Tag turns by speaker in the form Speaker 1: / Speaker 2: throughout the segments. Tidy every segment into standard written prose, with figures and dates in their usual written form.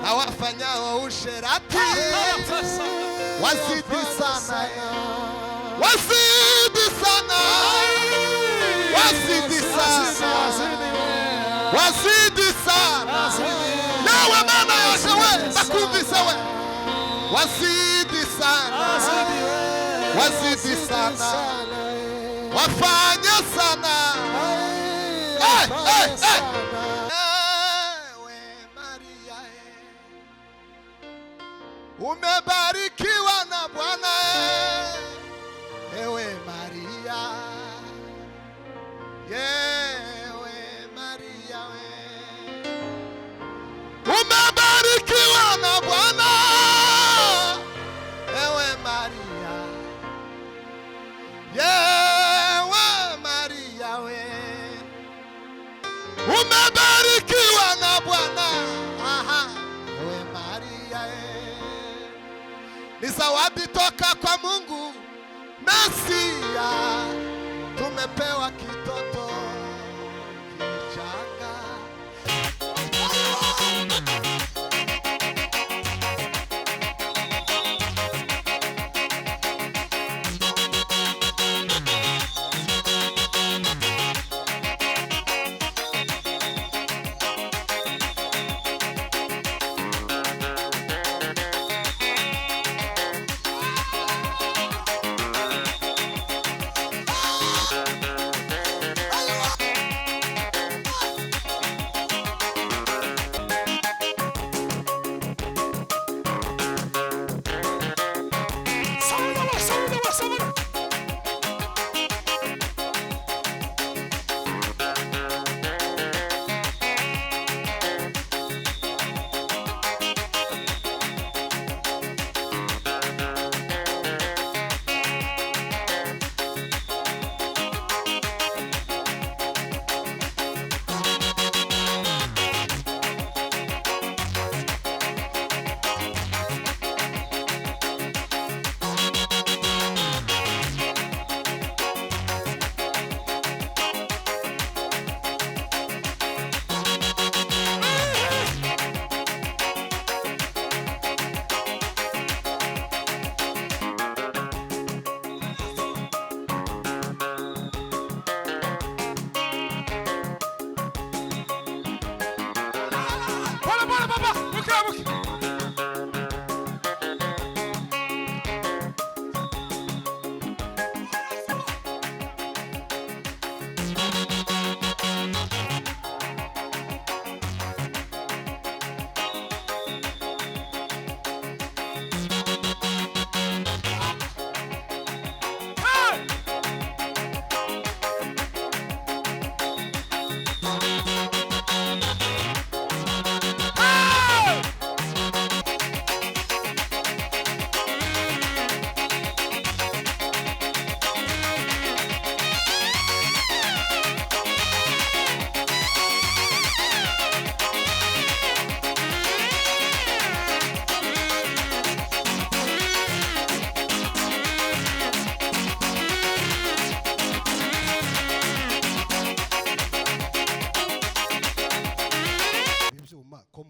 Speaker 1: na wafanyao usherati wazidi sana, wazidi sana, wazidi sana, wazidi sana. Nawe mama yose we nakumvise we, wazidi sana, wazidi sana, wafanya sana. Umebarikiwa na Bwana, ewe Maria, ewe Maria we. Umebarikiwa na Bwana, ewe Maria, ewe Maria we. Umebarikiwa na Bwana, ewe Maria ni zawadi toka kwa Mungu Mesia, tumepewa kitoto kichanga.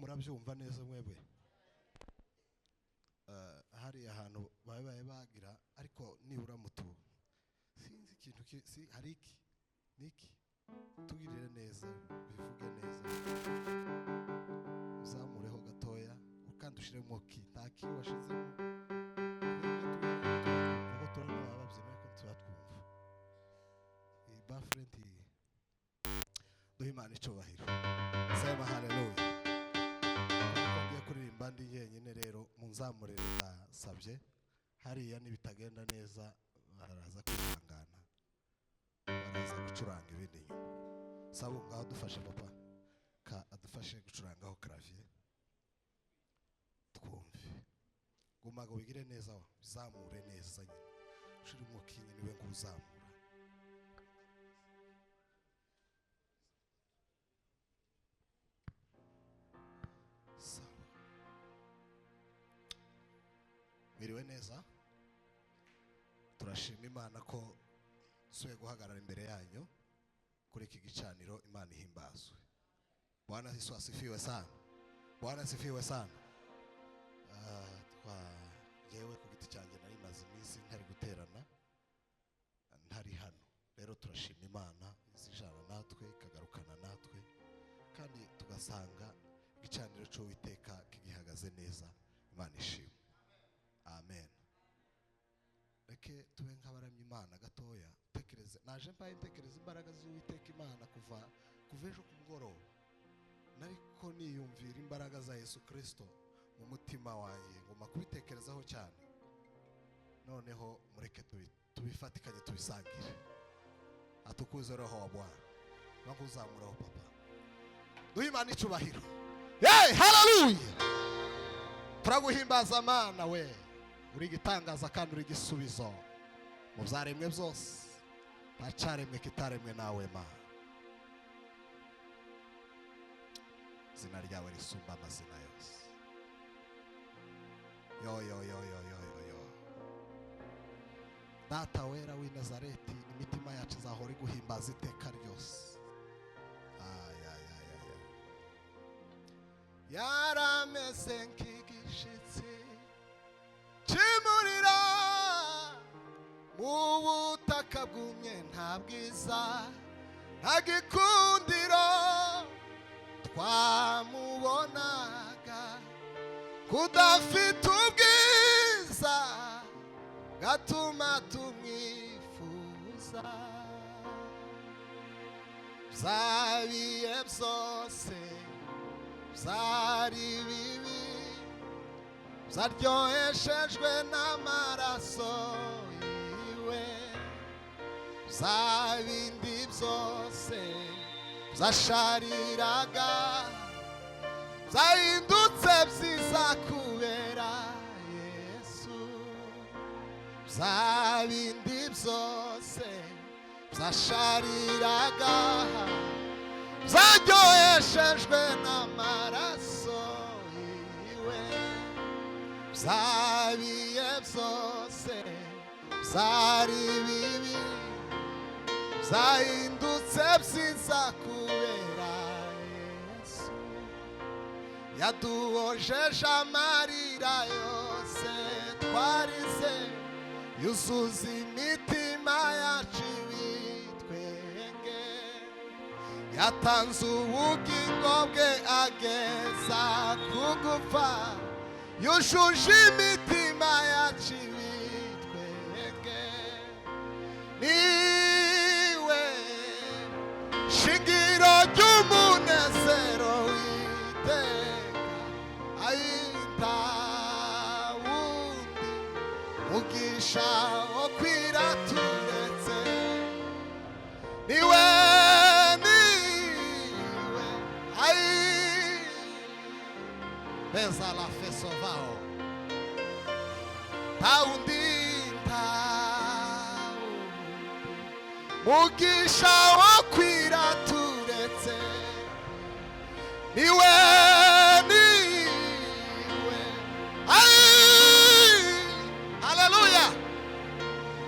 Speaker 1: Murabyumva neza mwebwe hari ahantu babaye bagira ariko nibura mutu sinzi ikintu hari iki niki tugirire neza bivuge neza uzamureho gatoya ukandushiremo ki ntaki washizemo kuko turana bababyina ko tubatwumva bafrent duhimana icobahiro sema haleluya. Kuririmba ndi yenyine rero munzamurere ndasabye hariya nibitagenda neza baraza kwihangana baraza gucuranga ibindi nyuma. Sabo ngaho dufashe papa ka adufashe gucurangaho clavier twumve gumaga wigire neza wa zamure neza nyine ushiri mu kinyi niwe nguzamura. Miriwe neza, turashima Imana ko suye guhagarara imbere yanyu kuri iki gicaniro. Imana ihimbazwe. Bwana Yesu asifiwe sana. Bwana sifiwe sana. Yewe ku giti cyanjye nari maze iminsi ntari guterana, ntari hano. Rero turashima Imana izijana natwe ikagarukana natwe, kandi tugasanga igicaniro cy'Uwiteka kigihagaze neza. Imana ishimwe. Amen. Reke tube nk'abaramya Imana gatoya. Tekereze, naje mbaye ntekereza imbaraga z'Uwiteka Imana kuva ejo ku mugoroba. Nariko niyumvira imbaraga za Yesu Kristo mu mutima wanjye, ngoma kubitekerezaho cyane. Noneho mureke tubifatikanye tubisangire. Atukuze roho wa Bwana, bakuzamuraho papa. Duhe Imana icubahiro. Hey, hallelujah. Turaguhimbaza Mana we. Uri gitangaza kandi uri gisubizo mu byaremwe byose. Tacaremwe kitaremwe nawe Mana. Zina ryawe risumba amazina yose. Yo. Data wera w'i Nazareti, imitima yacu izahora iguhimbaza iteka ryose. Yarameze nk'igishitsi cy'umuriro mu butaka bwumye, nta bwiza nta gikundiro twamubonaga, kudafite ubwiza gatuma tumwifuza. Byabiye byose byari bibi, byaryoheshejwe n'amaraso yiwe. Bya bindi byose byashariraga byahindutse byiza kubera Yesu. Bya bindi byose byashariraga byaryoheshejwe n'amaraso yiwe. Byabiye byose byari bibi, byahindutse byiza kubera Yesu. Yaduhojeje amarira yose twarize, yuzuza imitima yacu ibitwenge. Yatanze ubugingo bwe ageza ku gupfa, yujuje imitima yacu ibitwenge. Niwe shingiro ry'umunezero w'iteka, ayita wundi mugisha wo kwira turetse. Niwe pesa la fesovao taundi mugisha wo kwira turetse. Niwe haleluya,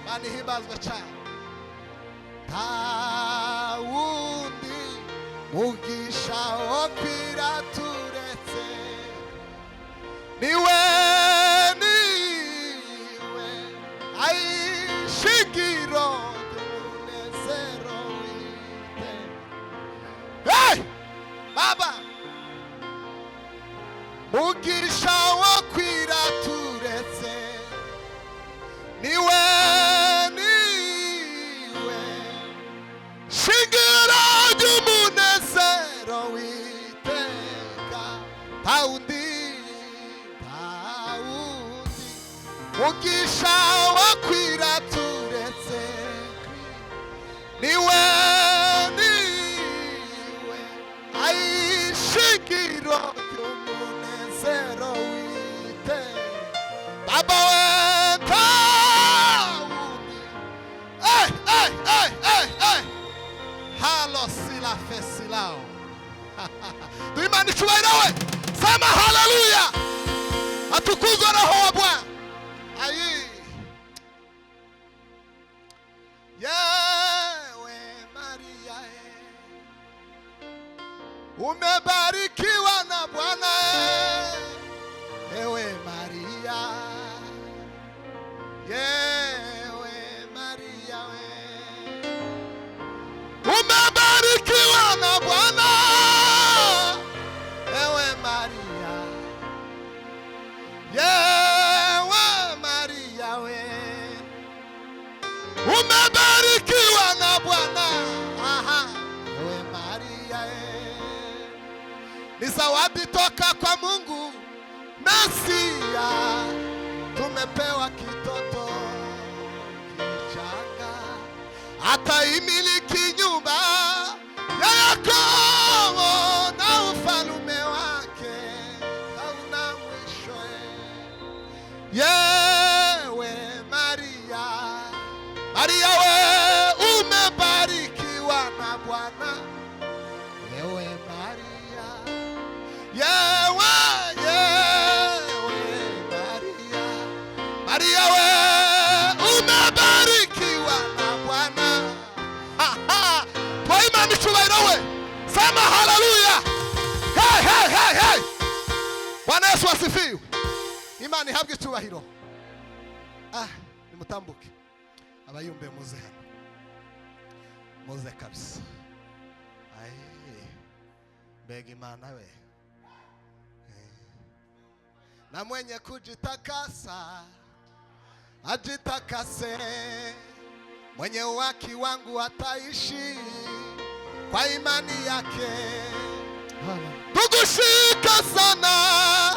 Speaker 1: Bani himbazwe cyane. Taundi mugisha wo kwira turetse. Niwe shingiro ry'umunezero w'iteka. Hey Baba, mugisha wo kwira turetse. Niwe shingiro ry'umunezero w'iteka. Taundi mugisha wo kwira turetse. Niwe ayishingiro ry'umunezero w'iteka. Baba weta halo sila fesilao. Duimani icubahiro we, sema haleluya. Atukuzwe roho wa Bwana. Ayi zawadi toka kwa Mungu Mesia, tumepewa kitoto kichanga, ataimiliki nyumba ya Yakobo na ufalme wake hauna mwisho. Yewe Maria, Maria we umebarikiwa na Bwana. Yewe Maria, yewe Maria, Maria we umebarikiwa na Bwana. Kwa imani chubairo we, sema haleluya. Hey, hey, hey, hey. Bwana Yesu asifiwe. Imani habwe cyubahiro. Nimutambuke. Abayumbe muze hano. Muze kabisa. Mbega Imana we. Na mwenye kujitakasa ajitakase, mwenye uwaki wangu ataishi kwa imani yake. Tukushika sana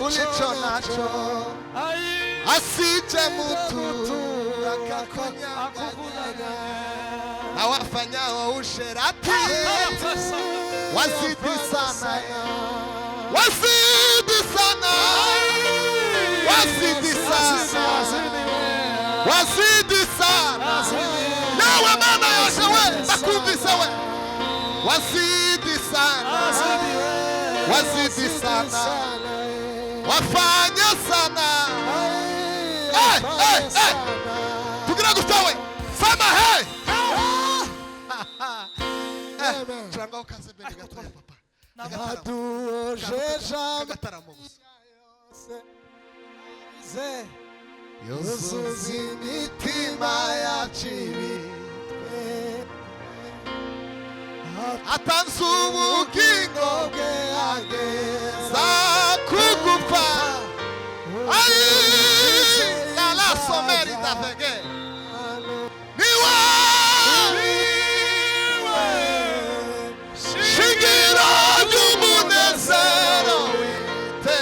Speaker 1: ulicho nacho, asije mtu akakunyang'anya. Na wafanyao usherati wazidi sana, wazidi sana, wazidi sana, wazidi sana. Nawe mama yose we nakumvise we, wazidi sana, wazidi sana, wafanya sana. Hey, hey, hey. Tugira gustawe sama hey. Changa ukaze bene gatoya papa. Aduojeja ze yuzuza imitima yacibi atanze ubugingo bwe ageza kugupfa. Ayi yala someri davege niwe shingiro ry'umunezero wite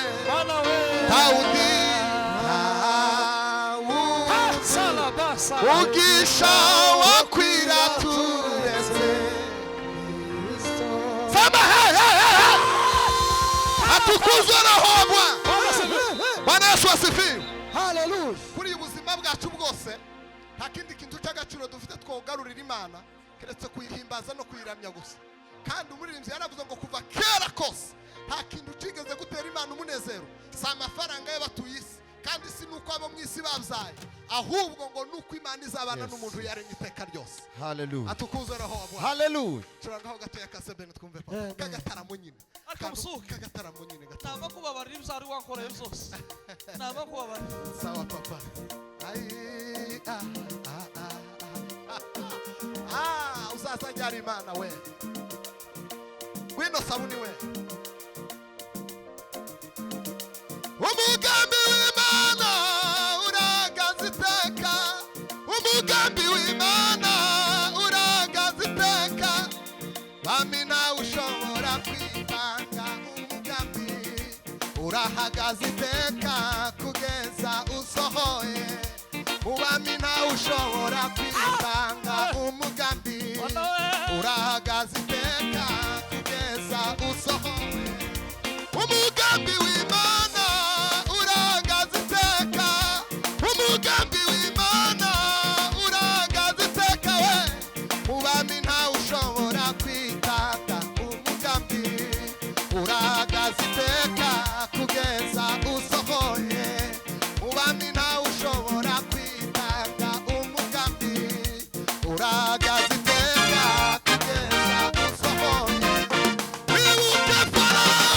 Speaker 1: Daudi ugisha wakwira tureze. Sema hey, hey, hey. Atukuzwe Roho Bwana. Bwana Yesu asifiwe. Haleluya. Kuri ubuzima bwacu bwose nta kindi kintu cy'agaciro dufite twogarurira Imana keretse kuyihimbaza no kuyiramya gusa. Kandi umuririmbyi yaravuze ngo kuva kera kose nta kintu kigeze gutera Imana umunezero si amafaranga y'abatuye isi, kandi si nuko abo mu isi babyaye, ahubwo ngo nuko Imana izabana n'umuntu yaremye iteka ryose. Haleluya. Atukuzwe Roho Bwana. Haleluya. Turangaho gatoya kasebene twumve papa. Kagataramu nyine. Kagataramu nyine gatoya.
Speaker 2: Naba kubabarira ibizari wakoreye byose. Naba kubabarira.
Speaker 1: Sawa papa. Uzaza njyari Imana we. Gwino sabuni we. Umugambi w'Imana uragaza iteka, umugambi w'Imana uragaza iteka. Bami nawe ushobora kwivanga, umugambi urahagaze iteka kugeza usohoye. Mubami nawe ushobora kwivanga, umugambi urahagaze iteka kugeza usohoye. Umugambi w'Imana urahagaze iteka, umugambi w'Imana urahagaze iteka we. Mubami nawe ushobora kwitanga, umugambi urahagaze iteka kugeza usohoye. Mubami nawe ushobora kwitanga, umugambi urahagaze iteka kugeza usohoye. Wibuke Farawo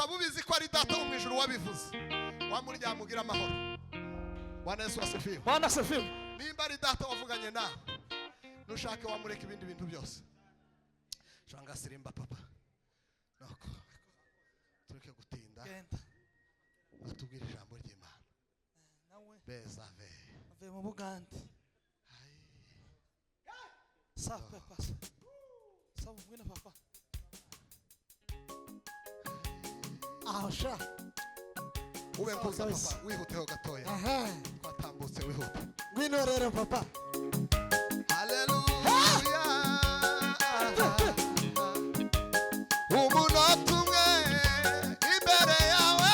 Speaker 1: waba ubizi ko ari data wo mu ijuru wabivuze wamuryamubwira amahoro. Bwana Yesu asifiwe.
Speaker 2: Bwana asifiwe.
Speaker 1: Nimba ari data wavuganye nawe nushake wamureka ibindi bintu byose. Shanga sirimba papa nako tureke gutinda atubwira ijambo ry'Imana.
Speaker 2: Nawe
Speaker 1: Beza ve
Speaker 2: ave mu Bugande. Sa papa. Sa ubwina papa.
Speaker 3: Ahosha.
Speaker 1: ube nkuza papa wihuteho gatoya.
Speaker 3: Aha.
Speaker 1: Twatambutse wihuta.
Speaker 3: Ngwino rero papa.
Speaker 1: Haleluya. Umunota umwe imbere yawe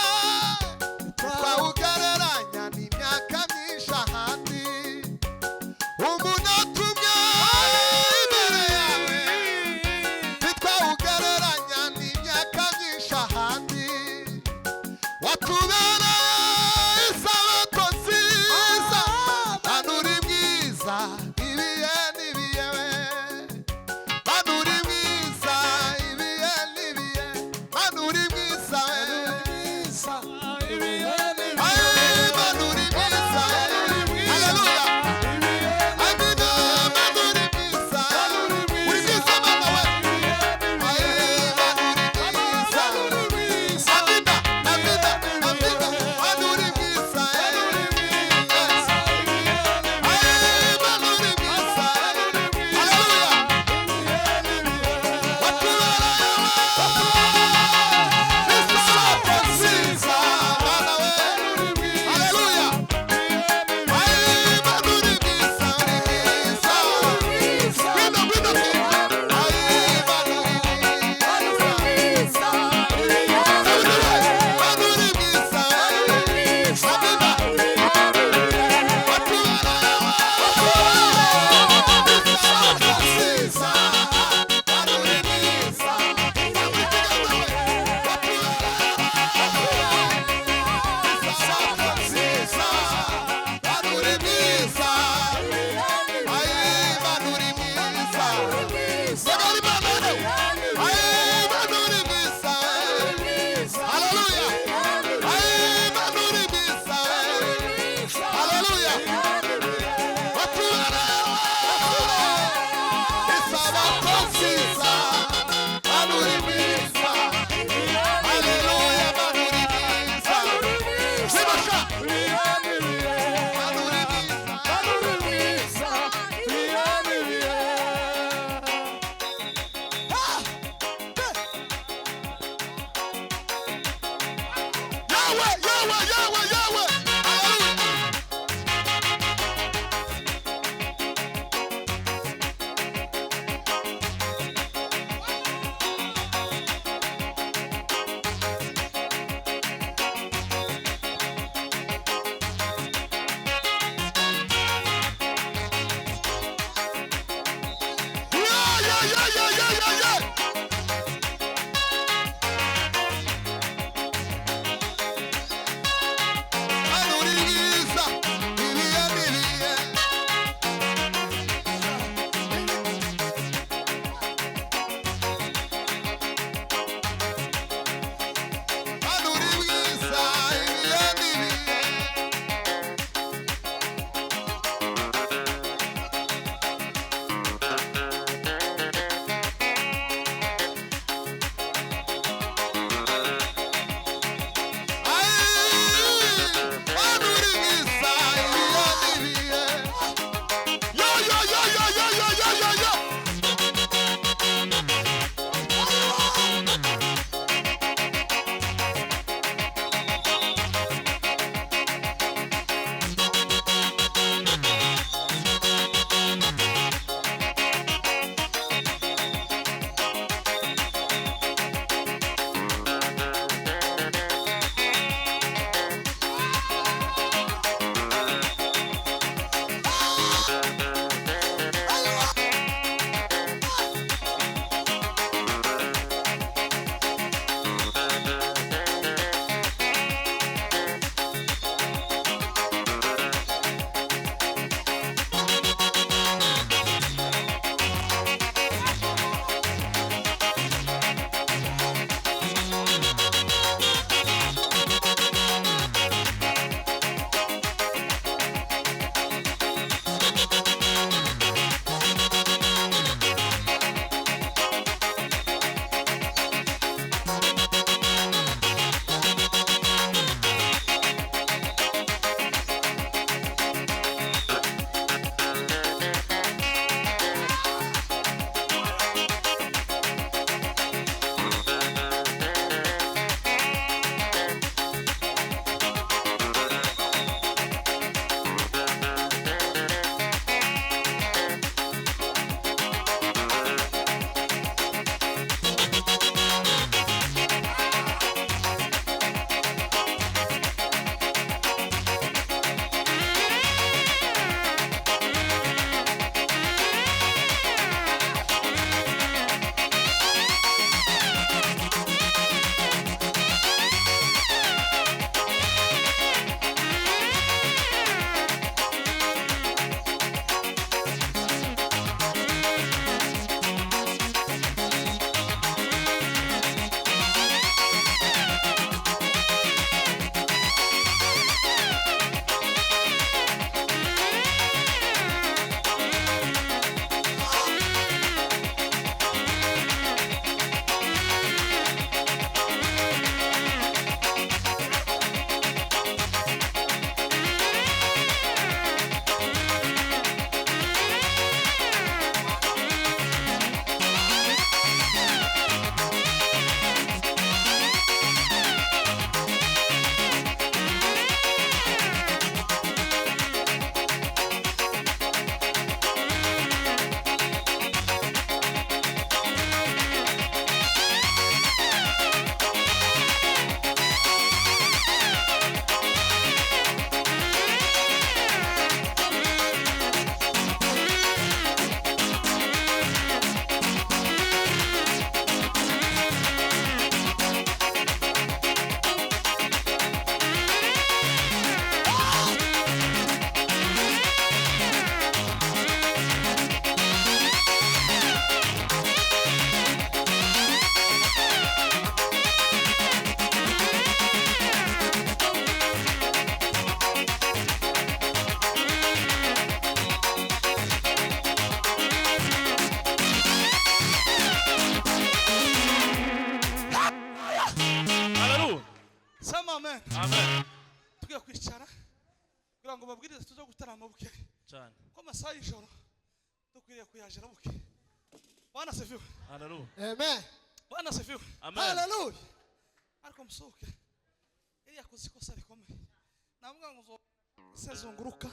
Speaker 1: twawugereranya n'imyaka myinshi ahandi. Umunota umwe imbere yawe twawugereranya n'imyaka myinshi ahandi. Watubereye isabato nziza hano uri mwiza ibihe n'ibihe we. Hano uri mwiza ibihe n'ibihe. Hano uri mwiza we. Ay, hano uri mwiza we. Haleluya. Amina, hano uri mwiza. Uri mwiza mama we. Ay, hano uri mwiza. Amina, amina, amina. Hano uri mwiza. Ay, hano uri mwiza.
Speaker 2: mbabwirize tuzo gutarama buke
Speaker 4: cyane
Speaker 2: ko amasaha y'ijoro dukwiriye kuyajira buke. Bwana asifiwe.
Speaker 4: haleluya
Speaker 3: Amen.
Speaker 2: Bwana asifiwe.
Speaker 4: amen
Speaker 3: Hallelujah.
Speaker 2: Ariko musohoke iriya koze ikosa rikomeye. Navuga ngo sezunguruka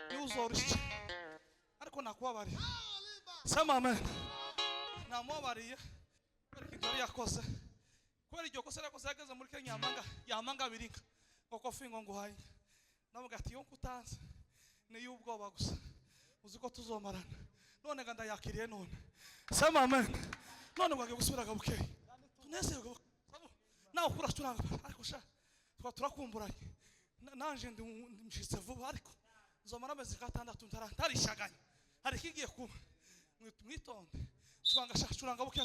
Speaker 2: niwe uzorisha, ariko nakubabariye. Sema amen. Namubabariye ariko ibyo yakoze kubera iryo kosa yakoze yageze muri Kenya yamanga biringa ngo kofi ngo nguhaye. Navuga ati yo kutanze ni y'ubwoba gusa, uzi ko tuzomarana none ganda yakiriye none. Sema amen. None ngo gusubiraga buke tunezerwe nawe kuracuranga ariko sha turakumburanye nanje ndimshitse vuba ariko nzomara amezi 6 ntarishaganye hari kigiye kuba mwitonde tubanga curanga buke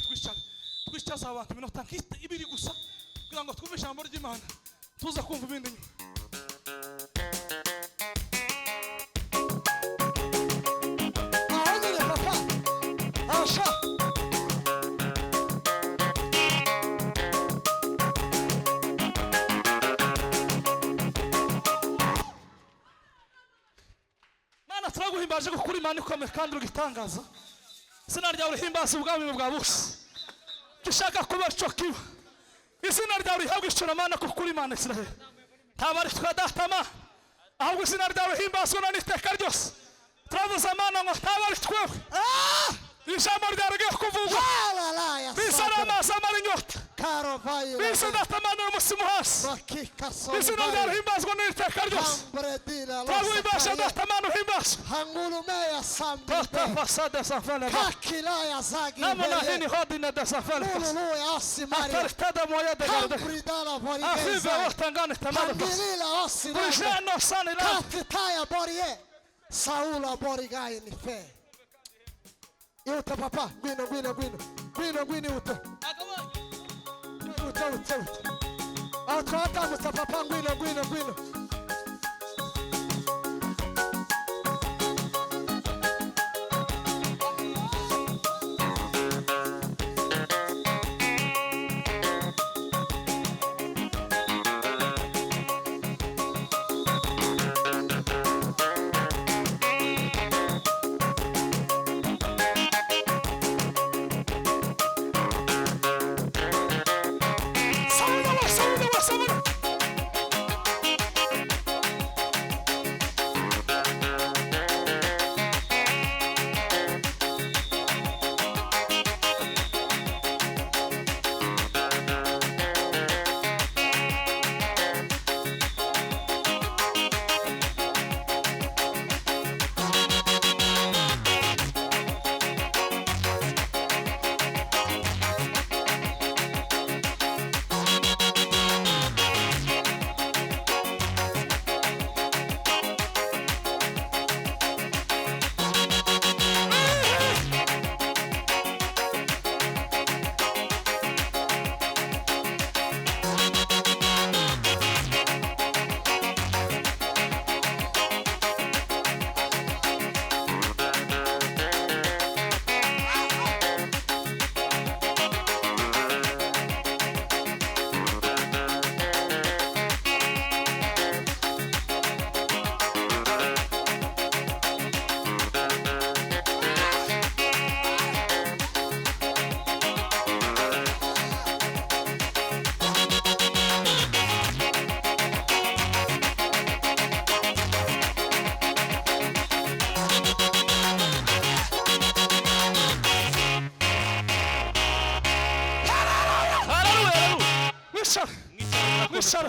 Speaker 2: twicaza abantu minota ibiri gusa kugira ngo twumve ijambo ry'Imana tuza kumva ibindi nyuma.
Speaker 3: Ahogere papa. Asha.
Speaker 2: Mana turaguhimbaje ko kuri Imana ikomeye kandi ugitangaza. Izina ryawe rihimbaza ubwami bwa bose. Dushaka kuba cyo kiba. Izina ryawe rihabwa ishura Mana ko kuri Imana Israel. Ntabari twadatama. Ahubwo izina ryawe rihimbazwa na niteka ryose. Turavuza Mana ngo ntabari twewe. Ijambo ryawe rigiye kuvugwa.
Speaker 3: Hallelujah.
Speaker 2: Bizana amazi amara inyota.
Speaker 3: Karo vayo.
Speaker 2: Bizana atamana umusimu hasi.
Speaker 3: Bakika so.
Speaker 2: Izina ryawe rihimbazwa na niteka ryose.
Speaker 3: Hambredira
Speaker 2: Turaguhimbaje
Speaker 3: la.
Speaker 2: atamana uhimbazwa.
Speaker 3: Hangulumeya sambi.
Speaker 2: Tota fasada safala.
Speaker 3: Kakilaya zagi.
Speaker 2: Namona hini hodina da safala.
Speaker 3: Hallelujah. Asimari.
Speaker 2: Afartada moya de garde.
Speaker 3: Hambridala
Speaker 2: Afive
Speaker 3: borigeza.
Speaker 2: otangane tamana.
Speaker 3: Hambirila osimari.
Speaker 2: Bujano sanira.
Speaker 3: Kakitaya borie. Saula borigai ni fe. Yuta papa. Gwino uto. Uto. Atwata musta papa gwino.
Speaker 2: Sauna.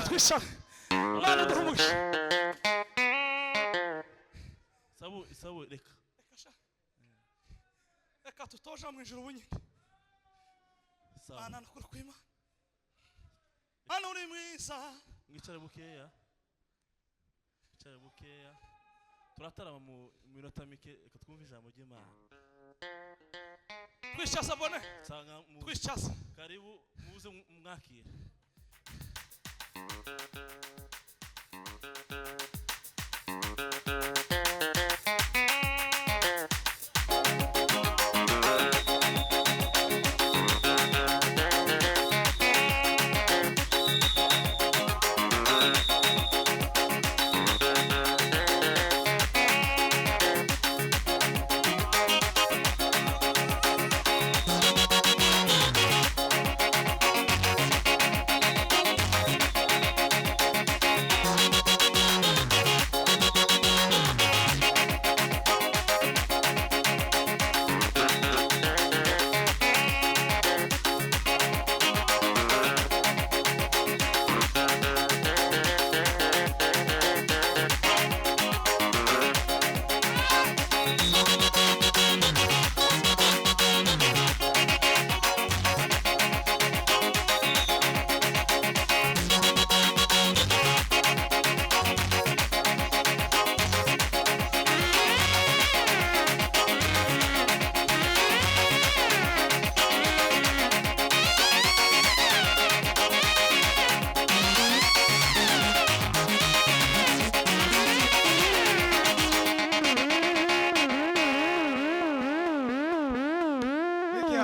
Speaker 2: Twishara Mana duhumugisha
Speaker 4: sabu reka
Speaker 2: tutoja mu ijuru bunyine
Speaker 4: sawa
Speaker 2: Mana nakuri kwima Mana uri mwiza
Speaker 4: ngicare bukeya turatarama mu minota mike reka twumve ijambo ry'Imana
Speaker 2: twishaza bone twishaza
Speaker 4: karibu muze mwakire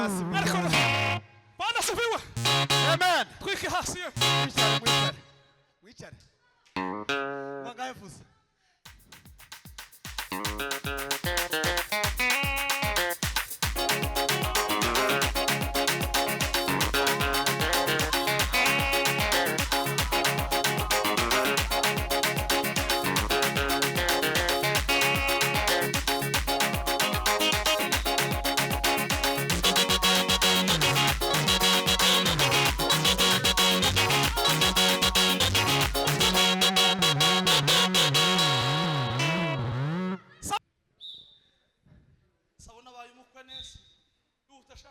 Speaker 3: hasi.
Speaker 2: ariko Bwana asifiwe.
Speaker 3: Amen.
Speaker 2: Twike hasi ye.
Speaker 3: Mwicare, mwicare. Mwicare. Wangahe fusa?
Speaker 2: Sabona baye umukwe neza. Yutasha.